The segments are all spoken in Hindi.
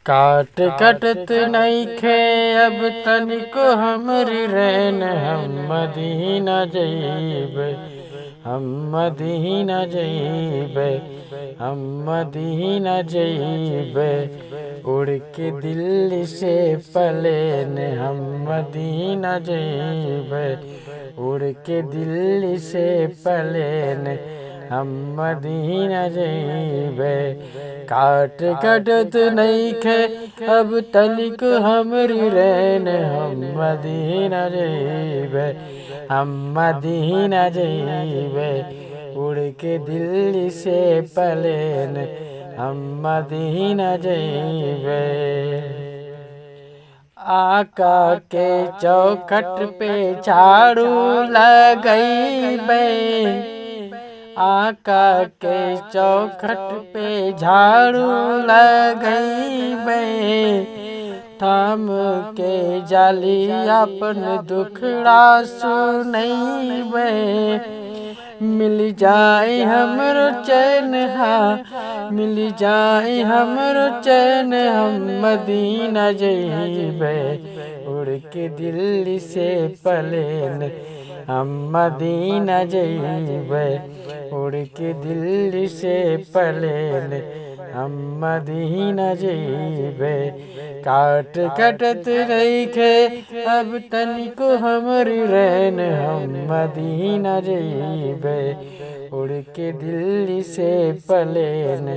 काट कटत नइखे अब तनिको हमरी रैन, हम मदीना जइबे, हम मदीना जइबे, हम मदीना जइबे। उड़ के दिल्ली से प्लेन हम मदीना जइबे, उड़ के दिल्ली से प्लेन हम मदीना जइबे। काट कटत नइखे अब तनिक हमरी रैन, हम मदीना जइबे, हम मदीना जइबे। उड़ के दिल्ली से प्लेन हम मदीना जइबे। आका के चौखट पे झाड़ू लगइबे, आका के चौखट पे झाड़ू लगइबे। थाम के जाली अपन दुखड़ा सुनइबे, मिल जाए हमरो चैन, हाँ मिल जाए हमरो चैन, हम मदीना जइबे। उड़ के दिल्ली से प्लेन हम मदीना जइबे, उड़ के दिल्ली से प्लेन हम मदीना जइबे। काट कटत नइखे अब तनिको हमरी रैन, हम मदीना जइबे। उड़ के दिल्ली से प्लेन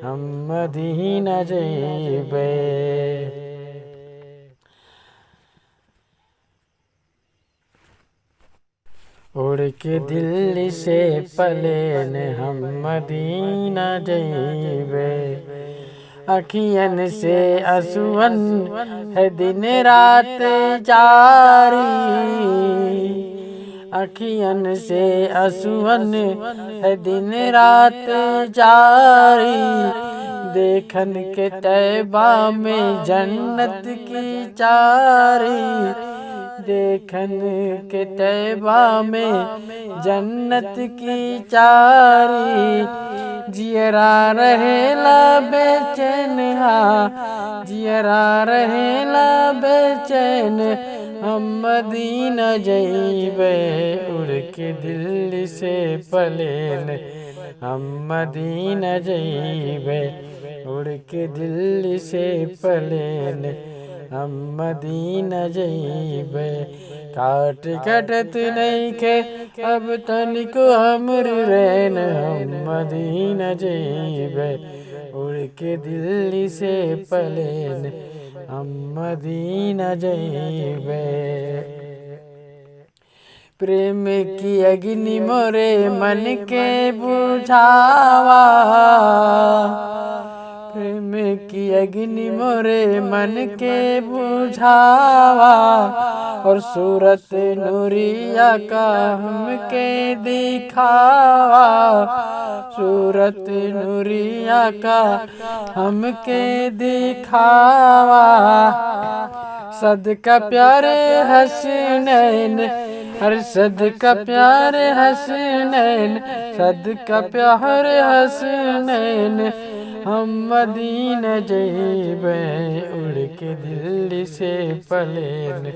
हम मदीना जइबे। उड़ के दिल्ली से प्लेन हम मदीना जइबे। अखियन से आंसुअन है दिन रात जारी, अखियन से आंसुअन है दिन रात जारी। देखन के तैबा में जन्नत की चारी, देखन के तैबा में जन्नत की चारी। जियरा रहेला बेचैन, हाँ जियरा रहेला बेचैन, हम मदीना जइबे। उड़ के दिल्ली से प्लेन हम मदीना जइबे, उड़ के दिल्ली से प्लेन हम मदीना जइबे। काट कटत नइखे अब तनिको हमरी रैन, हम मदीना जइबे। उड़ के दिल्ली से प्लेन हम मदीना जइबे। प्रेम की अग्नि मोरे मन के बुझावा, प्रेम की अग्नि मोरे मन के बुझावा। और सूरत नूरिया का हमके दिखावा, सूरत नूरिया का हमके दिखावा। सदका प्यारे हसनैन, हर सदका प्यारे हसनैन, सदका प्यारे हसनैन, हम मदीना जइबे। उड़ के दिल्ली से प्लेन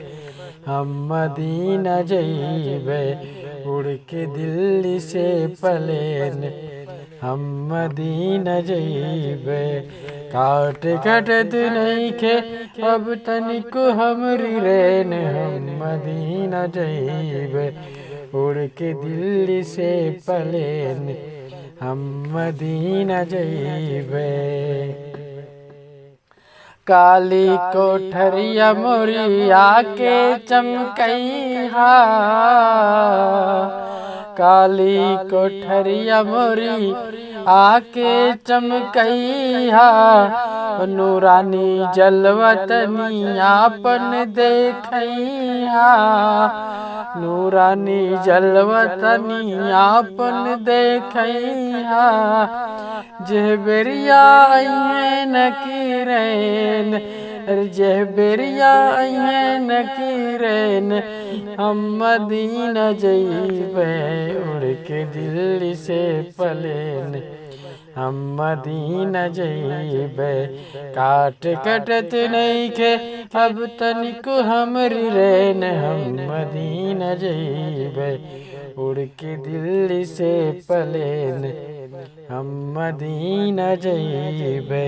हम मदीना जइबे, उड़ के दिल्ली से प्लेन हम मदीना जइबे। काट कटत नइखे अब तनिको हमरी रैन, हम मदीना जइबे। उड़ के दिल्ली से प्लेन हम मदीना जइबे। काली कोठरिया मोरी आके चमकइहा, काली कोठरिया मोरी आके चमकइहा। नूरानी जलवा तनी आपन देखइहा, नूरानी जलवा तनी आपन देखइहा। जेहबेरिया अइहे नकीरैन, जेहबेरिया अइहे नकीरैन, हम मदीना जइबे। उड़ के दिल्ली से प्लेन हम मदीना जइबे। काट कटत नइखे अब तनिको हमरी रैन, हम मदीना जइबे। उड़ के दिल्ली से प्लेन हम मदीना जइबे।